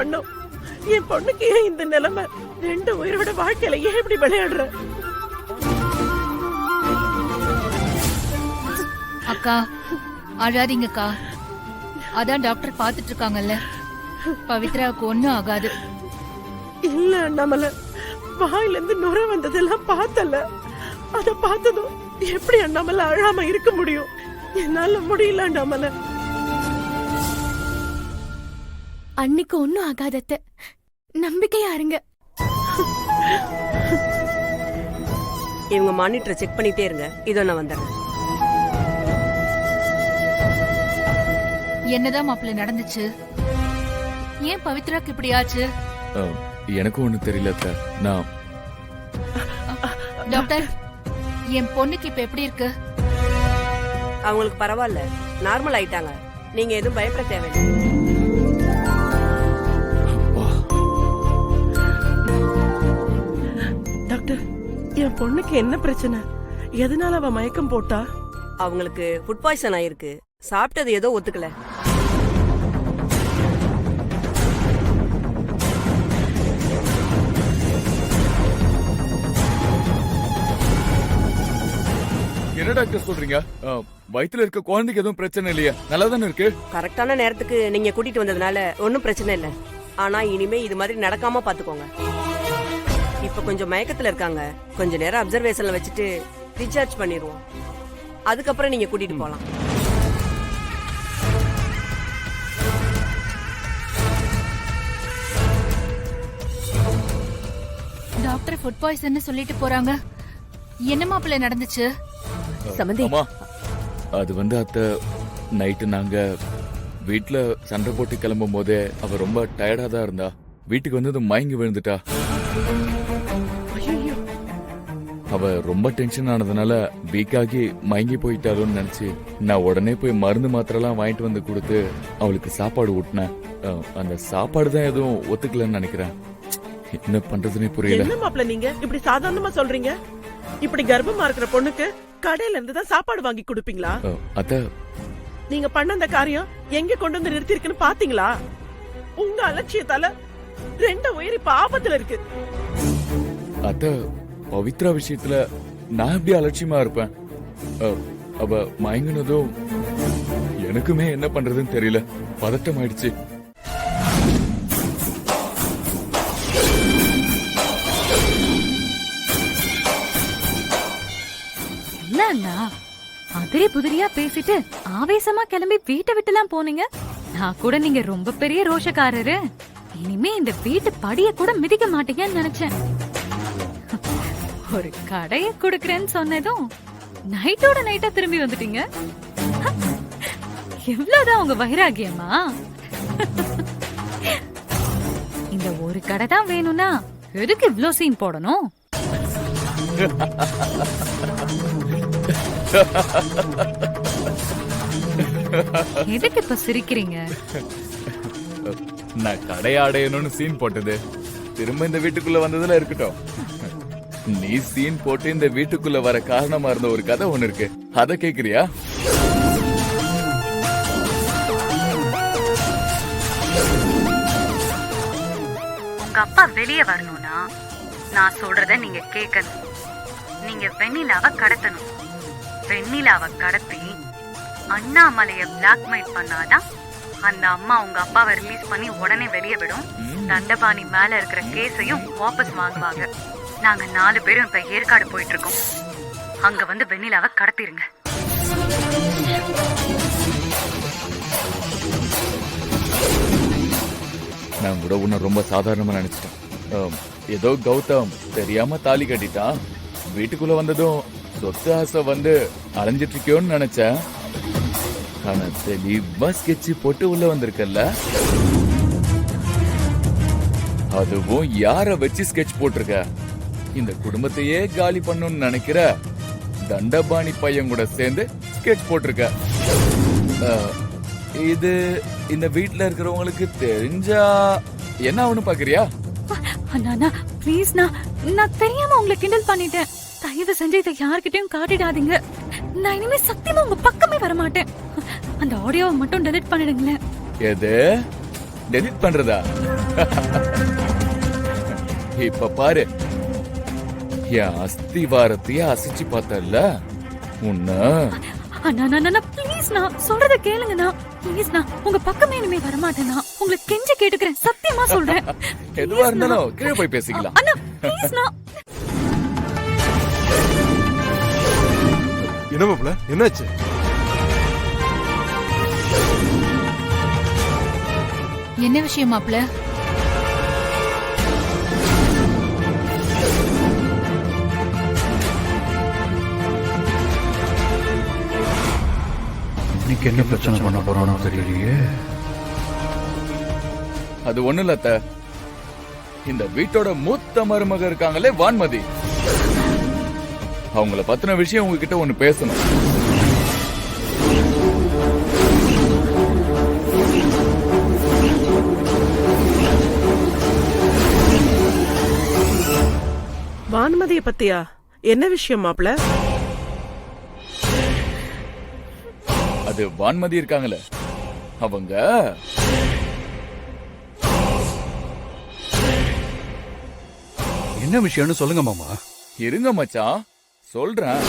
பண்ணும். என் பொண்ணுக்கு ஏன் இந்த நிலைமை? 2 உயிரோட வாழ்க்கையில ஏன் இப்படி விளையாடுற? அக்கா அழாதீங்கக்கா, அதான் டாக்டர் பாத்துட்டு இருக்காங்கல்ல, பவித்ராவுக்கு ஒண்ணும் ஆகாது. இல்ல அண்ணாமலை, வாயில இருந்து நுர வந்ததெல்லாம் பார்த்தல. அத பார்த்ததும் எப்படி அண்ணாமலை அழாம இருக்க முடியும்? என்னால முடியல அண்ணாமலை. அன்னைக்கு ஒண்ணும் ஆகாதத்த, நம்பிக்கையா இருங்க. இவங்க மானிட்டரை செக் பண்ணிட்டே இருங்க, இதோ நான் வந்துடுறேன். என்னதான் மாப்பிள்ள நடந்துச்சு? ஏன் பவித்ராக்கு இப்படி ஆச்சு? எனக்கு ஒண்ணு தெரியல அத்தை. நான் டாக்டர், என் பொண்ணுக்கு இப்ப எப்படி இருக்கு? அவங்களுக்கு பரவாயில்ல, நார்மல் ஆயிட்டாங்க. நீங்க எதுவும் பயப்பட தேவையில்லை. டாக்டர், என் பொண்ணுக்கு என்ன பிரச்சனை? எதனால அவ மயக்கம் போட்டா? அவங்களுக்கு ஃபுட் பாய்சன் ஆயிருக்கு. சாப்பிட்டது ஏதோ ஒத்துக்கல. என்ன டாக்டர் சொல்றீங்க? வயித்துல இருக்க குழந்தைக்கு எதுவும் பிரச்சனை இல்லையா? நல்லா தானே இருக்கு. கரெக்டான நேரத்துக்கு நீங்க கூட்டிட்டு வந்ததுனால ஒன்னும் பிரச்சனை இல்ல. ஆனா இனிமே இது மாதிரி நடக்காம பாத்துக்கோங்க. இப்ப கொஞ்சம் மயக்கத்துல இருக்காங்க. கொஞ்ச நேரம் அப்சர்வேஷன்ல வச்சுட்டு டிஸ்சார்ஜ் பண்ணிடுவோம். அதுக்கப்புறம் நீங்க கூட்டிட்டு போலாம். டாக்டர் ஃபுட் பாய்சன் சொல்லிட்டு போறாங்க. என்ன மாப்பிள்ள நடந்துச்சு? அம்மா, அது அத்தை, நைட்டு நாங்க வீட்டுல சண்டை போட்டு கிளம்பும் போதே அவ ரொம்ப டயர்டா தான் இருந்தா. வீட்டுக்கு வந்தது மயங்கி விழுந்துட்டா. அவ ரொம்ப டென்ஷன் ஆனதுனால வீக்காகி மயங்கி போயிட்டாலும் நினைச்சு நான் உடனே போய் மருந்து மாத்திரெல்லாம் வாங்கிட்டு வந்து கொடுத்து அவளுக்கு சாப்பாடு ஊட்டினேன். அந்த சாப்பாடு தான் எதுவும் ஒத்துக்கலன்னு நினைக்கிறேன். என்ன பண்றதுன்னே புரியல. என்ன மாப்பிள்ள நீங்க இப்படி சாதாரணமா சொல்றீங்க? இப்படி கர்ப்பமா இருக்கிற பொண்ணுக்கு கடையில இருந்து தான் சாப்பாடு வாங்கி கொடுப்பீங்களா? அத்தை, நீங்க பண்ண அந்த காரியம் எங்க கொண்டு வந்து நிறுத்தி இருக்குன்னு பாத்தீங்களா? உங்க அலட்சியத்தால 2 உயிர் இப்ப ஆபத்துல இருக்கு. அத்தை, பவித்ரா விஷயத்துல நான் எப்படி அலட்சியமா இருப்பேன்? அவ மயங்கினதும் எனக்குமே என்ன பண்றதுன்னு தெரியல. பதட்டம் ஆயிடுச்சு. என்ன அதிரி புதிரியா பேசிட்டு ஆவேசமா கிளம்பி வீட்டை விட்டுலாம் போனீங்க? நான் கூட நீங்க ரொம்ப பெரிய ரோஷக்காரரு, இனிமே இந்த வீட்டு படிய கூட மிதிக்க மாட்டீங்கன்னு நினைச்சேன். ஒரு கடைய குடுக்கறேன்னு சொன்னதும் நைட்டோட நைட்டா திரும்பி வந்துட்டீங்க. எவ்வளவுதான் உங்க வைராகியமா? இந்த ஒரு கடை தான் வேணும்னா எதுக்கு இவ்ளோ சீன் போடணும்? எதுக்கு இப்ப சிரிக்கிறீங்க? நான் கடையாடையணும்னு சீன் போட்டது திரும்ப இந்த வீட்டுக்குள்ள வந்ததுல இருக்கட்டும். நீ சீன் போட்டு இந்த வீட்டுக்குள்ள வர காரணமா இருந்த ஒரு கதை ஒண்ணு இருக்கு, அத கேக்குறியா? உங்க அப்பா வெளியே வரணும்னா நான் சொல்றத நீங்க கேட்கணும். நீங்க வெண்ணிலாவை கடத்தணும். வெண்ணிலாவை கடத்தி அண்ணாமலைய பிளாக்மெயில் பண்ணாதான் அந்த அம்மா உங்க அப்பாவை ரிலீஸ் பண்ணி உடனே வெளியே விடும். தண்டபாணி மேல இருக்கிற கேஸையும் வாபஸ் வாங்குவாங்க. நாங்க 4 பேரும் இப்ப ஏற்காடு போயிட்டு இருக்கோம். அங்க வந்து வெண்ணிலாவை கடத்திருங்க. நான் கூட உன்ன ரொம்ப சாதாரணமா நினைச்சிட்டேன். ஏதோ கௌதம் தெரியாம தாலி கட்டிட்டான். வீட்டுக்குள்ள வந்ததும் சொத்து ஆசை வந்து அலைஞ்சிட்டு இருக்கியோன்னு நினைச்சேன். ஆனா தெளிவா ஸ்கெட்ச் போட்டு உள்ள வந்திருக்கல. அதுவும் யார வச்சு ஸ்கெட்ச் போட்டிருக்க? இந்த குடும்பத்தையே காலி பண்ணணும்னு நினைக்கிற தண்டபாணி பையன் கூட சேர்ந்து ஸ்கெட்ச் போட்டிருக்க. இது இந்த வீட்டுல இருக்கிறவங்களுக்கு தெரிஞ்சா என்ன ஆகணும் பாக்குறியா? அண்ணா ப்ளீஸ், நான் தெரியாம உங்களை கிண்டல் பண்ணிட்டேன். தயவு செஞ்சு இதை யார்கிட்டயும் காட்டிடாதீங்க. நான் இனிமே சத்தியமா உங்க பக்கமே வரமாட்டேன். அந்த ஆடியோவை மட்டும் டெலிட் பண்ணிடுங்களேன். எது? டெலிட் பண்றதா? இப்ப பாரு, என் அஸ்திவாரத்தையே அசைச்சு பார்த்தல்ல உன்ன. அண்ணா ப்ளீஸ் நான் சொல்றத கேளுங்கண்ணா. ப்ளீஸ் நான் உங்க பக்கமே இனிமே வர மாட்டேனா. உங்களை கெஞ்சி கேட்டுக்கிறேன், சத்தியமா சொல்றேன். எதுவா இருந்தாலும் கீழே போய் பேசிக்கலாம். அண்ணா ப்ளீஸ் நான். என்ன மாப்ள, என்னாச்சு? என்ன விஷயம் மாப்ள? இன்னைக்கு என்ன பிரச்சனை பண்ண போறானோ தெரியலையே. அது ஒண்ணு இல்ல அத்தை. இந்த வீட்டோட மூத்த மருமக இருக்காங்களே வான்மதி, அவங்கள பத்தின விஷயம் உங்ககிட்ட ஒண்ணு பேசணும். வான்மதிய பத்தியா? என்ன விஷயம் மாப்ள? அது வான்மதி இருக்காங்களே அவங்க என்ன விஷயம்னு சொல்லுங்க மாமா. இருங்க மச்சான், சொல்றேன்.